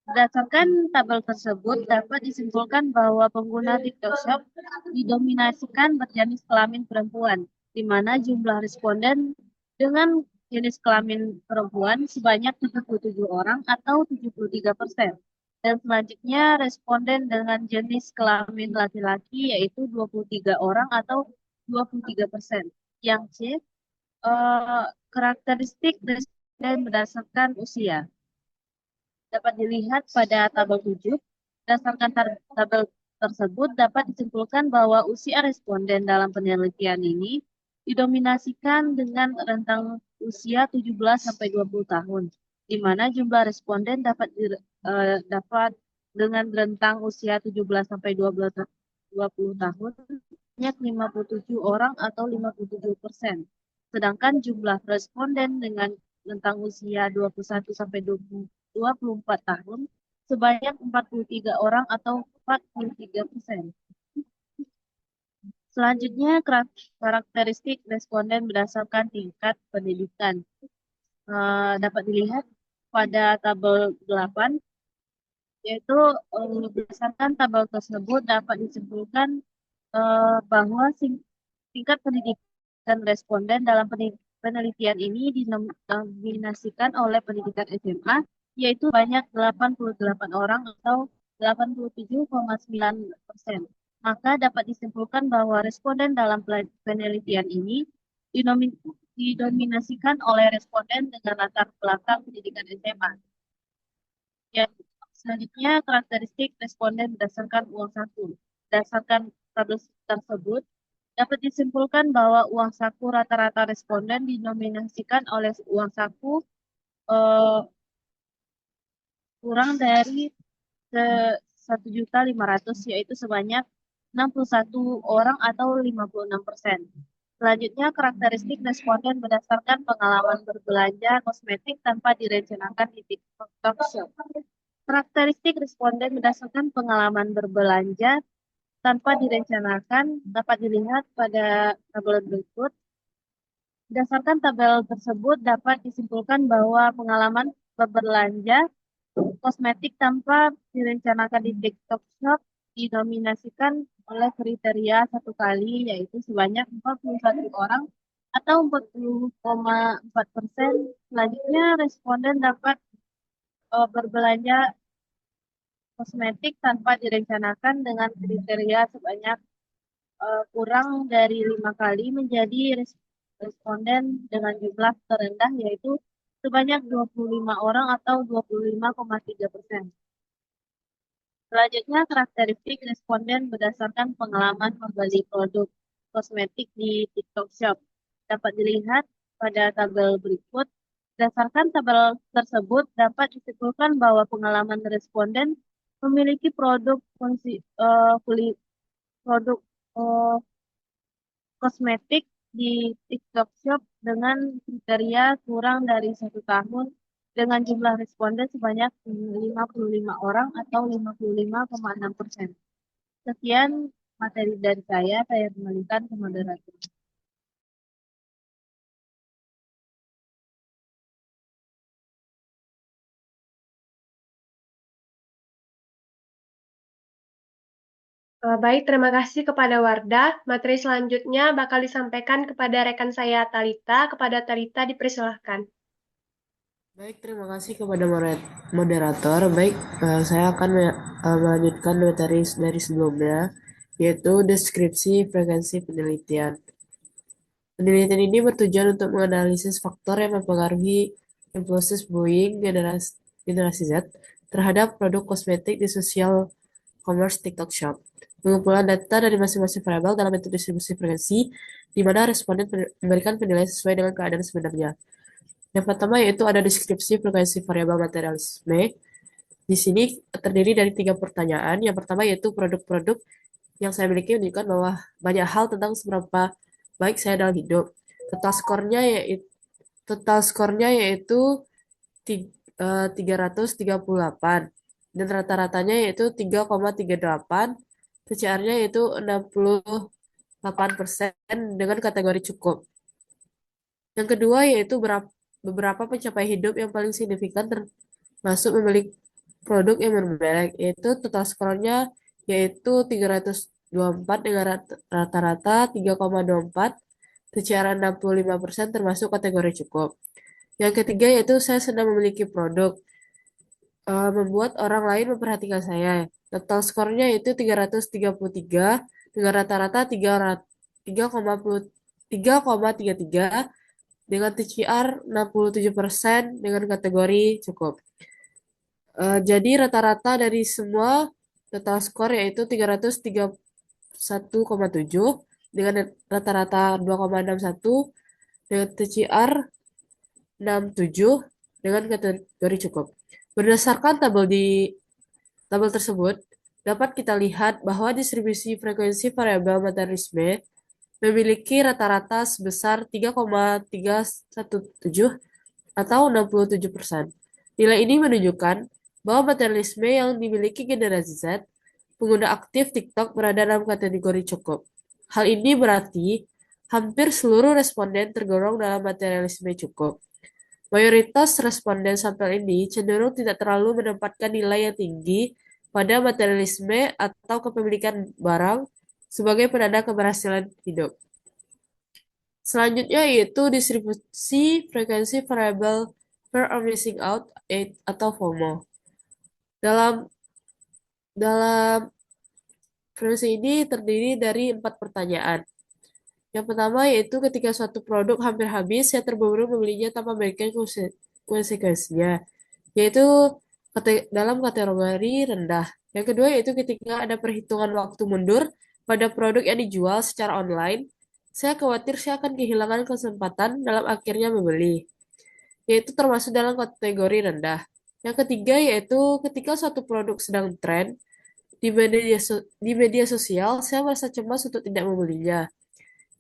Berdasarkan tabel tersebut, dapat disimpulkan bahwa pengguna TikTok Shop didominasikan berjenis kelamin perempuan, di mana jumlah responden dengan jenis kelamin perempuan sebanyak 77 orang atau 73%. Dan selanjutnya responden dengan jenis kelamin laki-laki yaitu 23 orang atau 23%. Yang C, karakteristik responden berdasarkan usia. Dapat dilihat pada tabel 7. Berdasarkan tabel tersebut dapat disimpulkan bahwa usia responden dalam penelitian ini didominasikan dengan rentang usia 17-20 tahun, di mana jumlah responden dapat dengan rentang usia 17-20 tahun banyak 57 orang atau 57%. Sedangkan jumlah responden dengan rentang usia 21-24 tahun sebanyak 43 orang atau 43%. Selanjutnya, karakteristik responden berdasarkan tingkat pendidikan. Dapat dilihat pada tabel 8, yaitu berdasarkan tabel tersebut dapat disimpulkan bahwa tingkat pendidikan responden dalam penelitian ini dinominasikan oleh pendidikan SMA, yaitu banyak 88 orang atau 87,9%. Maka dapat disimpulkan bahwa responden dalam penelitian ini didominasikan oleh responden dengan latar belakang pendidikan SMA. Ya, selanjutnya, karakteristik responden berdasarkan uang saku. Berdasarkan tabel tersebut, dapat disimpulkan bahwa uang saku rata-rata responden dinominasikan oleh uang saku kurang dari 1.500.000, yaitu sebanyak 61 orang atau 56%. Selanjutnya, karakteristik responden berdasarkan pengalaman berbelanja kosmetik tanpa direncanakan di TikTok Shop. Karakteristik responden berdasarkan pengalaman berbelanja tanpa direncanakan dapat dilihat pada tabel berikut. Berdasarkan tabel tersebut dapat disimpulkan bahwa pengalaman berbelanja kosmetik tanpa direncanakan di TikTok Shop didominasikan oleh kriteria satu kali, yaitu sebanyak 41 orang atau 40,4%. Selanjutnya, responden dapat berbelanja kosmetik tanpa direncanakan dengan kriteria sebanyak kurang dari 5 kali menjadi responden dengan jumlah terendah, yaitu sebanyak 25 orang atau 25,3%. Selanjutnya, karakteristik responden berdasarkan pengalaman membeli produk kosmetik di TikTok Shop. Dapat dilihat pada tabel berikut. Berdasarkan tabel tersebut, dapat disimpulkan bahwa pengalaman responden memiliki produk kosmetik di TikTok Shop dengan kriteria kurang dari 1 tahun dengan jumlah responden sebanyak 55 orang atau 55,6%. Sekian materi dari saya kembalikan ke moderator. Baik, terima kasih kepada Wardah. Materi selanjutnya bakal disampaikan kepada rekan saya Talita. Kepada Talita dipersilahkan. Baik, terima kasih kepada moderator. Baik, saya akan melanjutkan materi dari sebelumnya, yaitu deskripsi frekuensi penelitian. Penelitian ini bertujuan untuk menganalisis faktor yang mempengaruhi impulsus buying generasi Z terhadap produk kosmetik di social commerce TikTok Shop. Pengumpulan data dari masing-masing variabel dalam bentuk distribusi frekuensi, di mana responden memberikan penilaian sesuai dengan keadaan sebenarnya. Yang pertama yaitu ada deskripsi frekuensi variabel materialisme. Di sini terdiri dari 3 pertanyaan. Yang pertama yaitu produk-produk yang saya miliki menunjukkan bahwa banyak hal tentang seberapa baik saya dalam hidup. Total skornya yaitu ti- 338 dan rata-ratanya yaitu 3,38. TCR-nya yaitu 68% dengan kategori cukup. Yang kedua yaitu beberapa pencapaian hidup yang paling signifikan termasuk memiliki produk yang bermerek, yaitu total skornya yaitu 324 dengan rata-rata 3,24, TCR 65% termasuk kategori cukup. Yang ketiga yaitu saya sedang memiliki produk, membuat orang lain memperhatikan saya. Total skornya itu 333 dengan rata-rata 3,33 dengan TCR 67% dengan kategori cukup. Jadi rata-rata dari semua total skor yaitu 331,7 dengan rata-rata 2,61 dengan TCR 67 dengan kategori cukup. Berdasarkan tabel tersebut, dapat kita lihat bahwa distribusi frekuensi variabel materialisme memiliki rata-rata sebesar 3,317 atau 67%. Nilai ini menunjukkan bahwa materialisme yang dimiliki generasi Z, pengguna aktif TikTok berada dalam kategori cukup. Hal ini berarti hampir seluruh responden tergolong dalam materialisme cukup. Mayoritas responden sampel ini cenderung tidak terlalu menempatkan nilai yang tinggi pada materialisme atau kepemilikan barang sebagai penanda keberhasilan hidup. Selanjutnya yaitu distribusi frekuensi variabel fear of missing out atau FOMO. Dalam dalam frekuensi ini terdiri dari 4 pertanyaan. Yang pertama yaitu ketika suatu produk hampir habis, saya terburu-buru membelinya tanpa memikirkan konsekuensinya, yaitu dalam kategori rendah. Yang kedua yaitu ketika ada perhitungan waktu mundur pada produk yang dijual secara online, saya khawatir saya akan kehilangan kesempatan dalam akhirnya membeli, yaitu termasuk dalam kategori rendah. Yang ketiga yaitu ketika suatu produk sedang tren di media sosial, saya merasa cemas untuk tidak membelinya,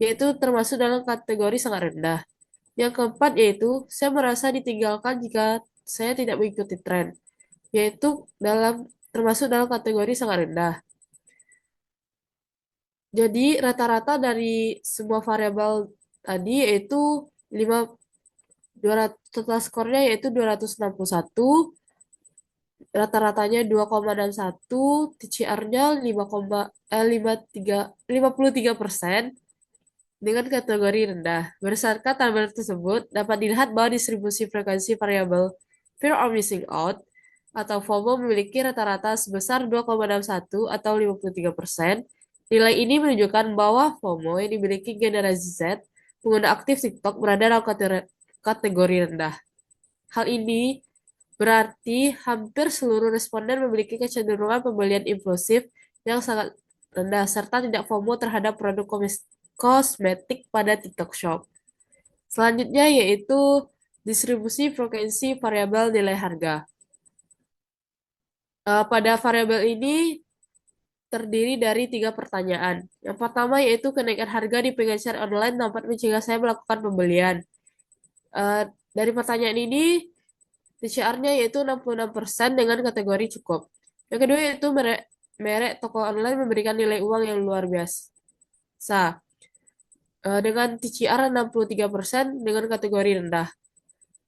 yaitu termasuk dalam kategori sangat rendah. Yang keempat yaitu saya merasa ditinggalkan jika saya tidak mengikuti tren, yaitu termasuk dalam kategori sangat rendah. Jadi rata-rata dari semua variabel tadi yaitu 200, total skornya yaitu 261, rata-ratanya 2,61, TCR-nya 53% dengan kategori rendah. Berdasarkan tabel tersebut, dapat dilihat bahwa distribusi frekuensi variabel fear of missing out atau FOMO memiliki rata-rata sebesar 2,61 atau 53%. Nilai ini menunjukkan bahwa FOMO yang dimiliki generasi Z, pengguna aktif TikTok, berada dalam kategori rendah. Hal ini berarti hampir seluruh responden memiliki kecenderungan pembelian impulsif yang sangat rendah serta tidak FOMO terhadap produk kosmetik pada TikTok Shop. Selanjutnya yaitu distribusi frekuensi variabel nilai harga. Pada variabel ini terdiri dari 3 pertanyaan. Yang pertama yaitu kenaikan harga di pengecer online dapat mencegah saya melakukan pembelian. Dari pertanyaan ini, TCR-nya yaitu 66% dengan kategori cukup. Yang kedua yaitu merek toko online memberikan nilai uang yang luar biasa, dengan TCR 63% dengan kategori rendah.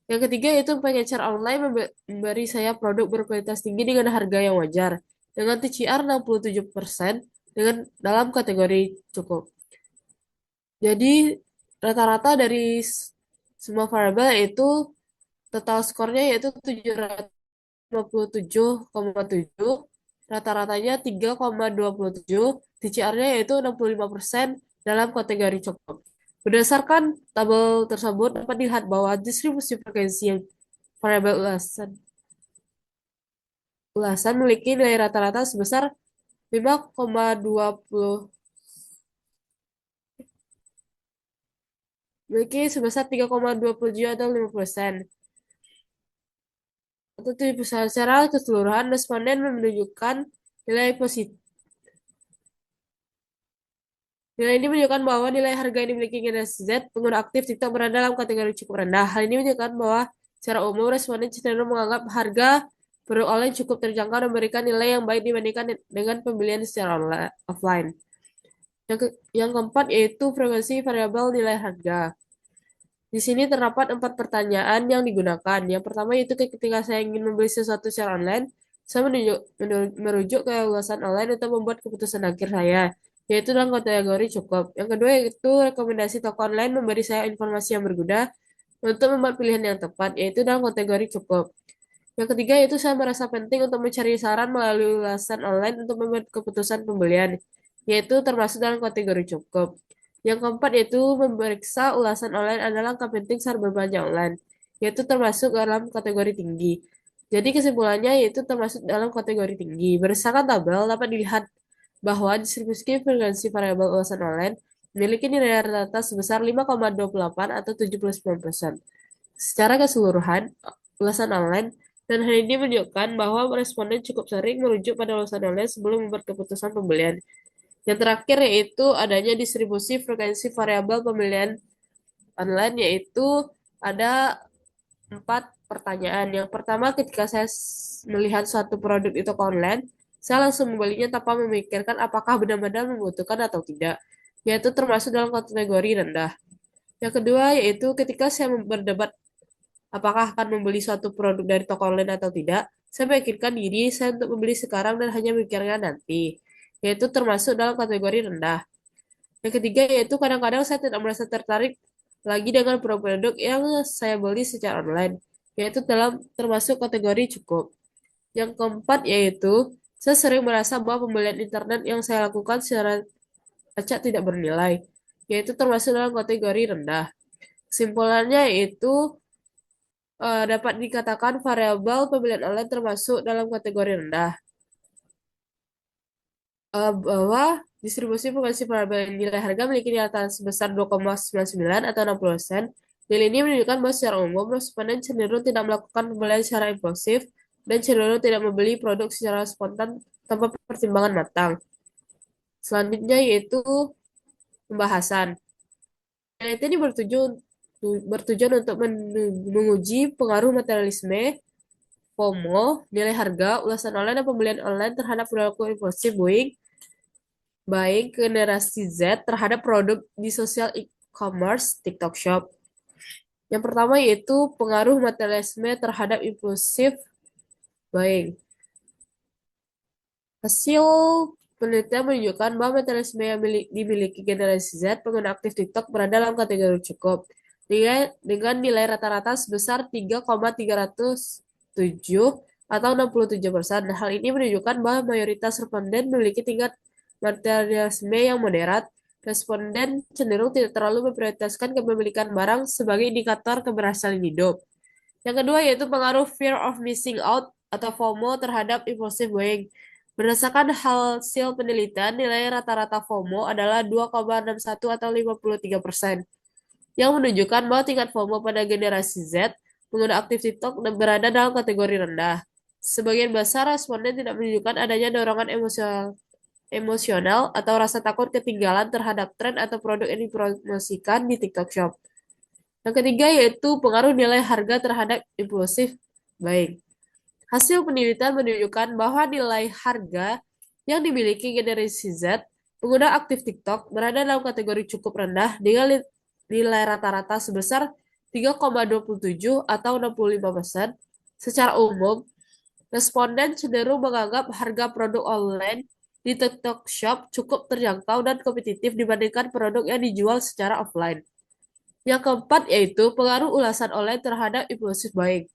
Yang ketiga yaitu pengecer online memberi saya produk berkualitas tinggi dengan harga yang wajar, dengan TCR 67% dengan dalam kategori cukup. Jadi rata-rata dari semua variabel yaitu total skornya yaitu 757,7, rata-ratanya 3,27, TCR-nya yaitu 65% dalam kategori cukup. Berdasarkan tabel tersebut dapat dilihat bahwa distribusi frekuensi variabel ulasan memiliki nilai rata-rata sebesar 5,20 memiliki sebesar 3,27 atau 5%. Untuk secara keseluruhan, responden menunjukkan nilai positif Nilai ini menunjukkan bahwa nilai harga yang dimiliki generasi Z, pengguna aktif TikTok berada dalam kategori cukup rendah. Hal ini menunjukkan bahwa secara umum responden cenderung menganggap harga produk online cukup terjangkau dan memberikan nilai yang baik dibandingkan dengan pembelian secara offline. Yang keempat yaitu frekuensi variabel nilai harga. Di sini terdapat 4 pertanyaan yang digunakan. Yang pertama yaitu ketika saya ingin membeli sesuatu secara online, saya merujuk ke ulasan online untuk membuat keputusan akhir saya, yaitu dalam kategori cukup. Yang kedua yaitu rekomendasi toko online memberi saya informasi yang berguna untuk membuat pilihan yang tepat, yaitu dalam kategori cukup. Yang ketiga yaitu saya merasa penting untuk mencari saran melalui ulasan online untuk membuat keputusan pembelian, yaitu termasuk dalam kategori cukup. Yang keempat yaitu memeriksa ulasan online adalah langkah penting saat berbelanja online, yaitu termasuk dalam kategori tinggi. Jadi kesimpulannya yaitu termasuk dalam kategori tinggi. Berdasarkan tabel dapat dilihat bahwa distribusi frekuensi variabel ulasan online memiliki nilai rata-rata sebesar 5,28 atau 79%. Secara keseluruhan, ulasan online dan hal ini menunjukkan bahwa responden cukup sering merujuk pada ulasan online sebelum membuat keputusan pembelian. Yang terakhir yaitu adanya distribusi frekuensi variabel pembelian online, yaitu ada 4 pertanyaan. Yang pertama, ketika saya melihat suatu produk di toko online, saya langsung membelinya tanpa memikirkan apakah benar-benar membutuhkan atau tidak, yaitu termasuk dalam kategori rendah. Yang kedua, yaitu ketika saya berdebat apakah akan membeli suatu produk dari toko online atau tidak, saya memikirkan diri saya untuk membeli sekarang dan hanya memikirkan nanti, yaitu termasuk dalam kategori rendah. Yang ketiga yaitu kadang-kadang saya tidak merasa tertarik lagi dengan produk yang saya beli secara online, yaitu termasuk kategori cukup. Yang keempat yaitu saya sering merasa bahwa pembelian internet yang saya lakukan secara acak tidak bernilai, yaitu termasuk dalam kategori rendah. Kesimpulannya yaitu dapat dikatakan variabel pembelian online termasuk dalam kategori rendah. Bahwa distribusi frekuensi variabel nilai harga memiliki nilai rata sebesar 2,99 atau 60%. Nilai ini menunjukkan bahwa secara umum responden cenderung tidak melakukan pembelian secara impulsif dan cenderung tidak membeli produk secara spontan tanpa pertimbangan matang. Selanjutnya yaitu pembahasan. Penelitian ini bertujuan untuk menguji pengaruh materialisme, FOMO, nilai harga, ulasan online, dan pembelian online terhadap perilaku impulsif buying generasi Z terhadap produk di sosial e-commerce TikTok Shop. Yang pertama yaitu pengaruh materialisme terhadap impulsif buying. Hasil penelitian menunjukkan bahwa materialisme yang dimiliki generasi Z pengguna aktif TikTok berada dalam kategori cukup, dengan nilai rata-rata sebesar 3,307 atau 67%. Hal ini menunjukkan bahwa mayoritas responden memiliki tingkat materialisme yang moderat. Responden cenderung tidak terlalu memprioritaskan kepemilikan barang sebagai indikator keberhasilan hidup. Yang kedua yaitu pengaruh fear of missing out atau FOMO terhadap impulsive buying. Berdasarkan hasil penelitian, nilai rata-rata FOMO adalah 2,61 atau 53%, yang menunjukkan bahwa tingkat FOMO pada generasi Z, pengguna aktif TikTok, berada dalam kategori rendah. Sebagian besar responden tidak menunjukkan adanya dorongan emosional atau rasa takut ketinggalan terhadap tren atau produk yang dipromosikan di TikTok Shop. Yang ketiga yaitu pengaruh nilai harga terhadap impulsif buying. Hasil penelitian menunjukkan bahwa nilai harga yang dimiliki generasi Z, pengguna aktif TikTok, berada dalam kategori cukup rendah dengan nilai rata-rata sebesar 3,27 atau 65%. Secara umum, responden cenderung menganggap harga produk online di TikTok Shop cukup terjangkau dan kompetitif dibandingkan produk yang dijual secara offline. Yang keempat yaitu pengaruh ulasan online terhadap impulsif buying.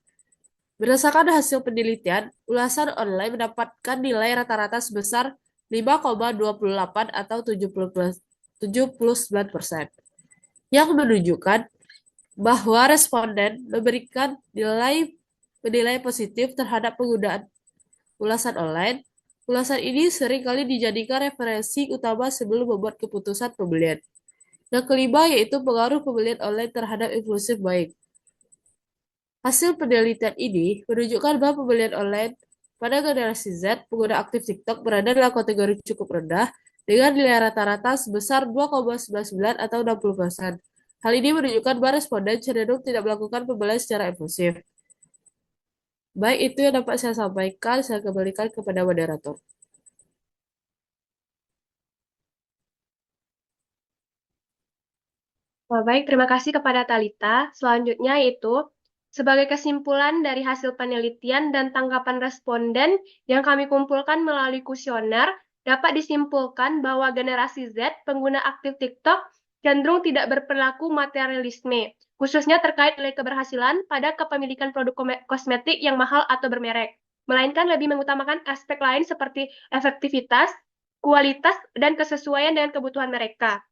Berdasarkan hasil penelitian, ulasan online mendapatkan nilai rata-rata sebesar 5,28 atau 79%, yang menunjukkan bahwa responden memberikan nilai positif terhadap penggunaan ulasan online. Ulasan ini seringkali dijadikan referensi utama sebelum membuat keputusan pembelian. Yang kelima yaitu pengaruh pembelian online terhadap impulsive buying. Hasil penelitian ini menunjukkan bahwa pembelian online pada generasi Z, pengguna aktif TikTok, berada dalam kategori cukup rendah dengan nilai rata-rata sebesar 2,99 atau 60%. Hal ini menunjukkan bahwa responden cenderung tidak melakukan pembelian secara impulsif. Baik, itu yang dapat saya sampaikan. Saya kembalikan kepada moderator. Baik, terima kasih kepada Talita. Selanjutnya yaitu sebagai kesimpulan dari hasil penelitian dan tanggapan responden yang kami kumpulkan melalui kuesioner, dapat disimpulkan bahwa generasi Z, pengguna aktif TikTok, cenderung tidak berperilaku materialisme, khususnya terkait nilai keberhasilan pada kepemilikan produk kosmetik yang mahal atau bermerek, melainkan lebih mengutamakan aspek lain seperti efektivitas, kualitas, dan kesesuaian dengan kebutuhan mereka.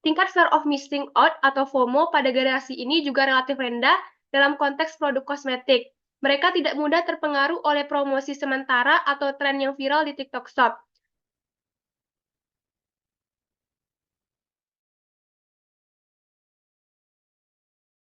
Tingkat fear of missing out atau FOMO pada generasi ini juga relatif rendah dalam konteks produk kosmetik. Mereka tidak mudah terpengaruh oleh promosi sementara atau tren yang viral di TikTok Shop.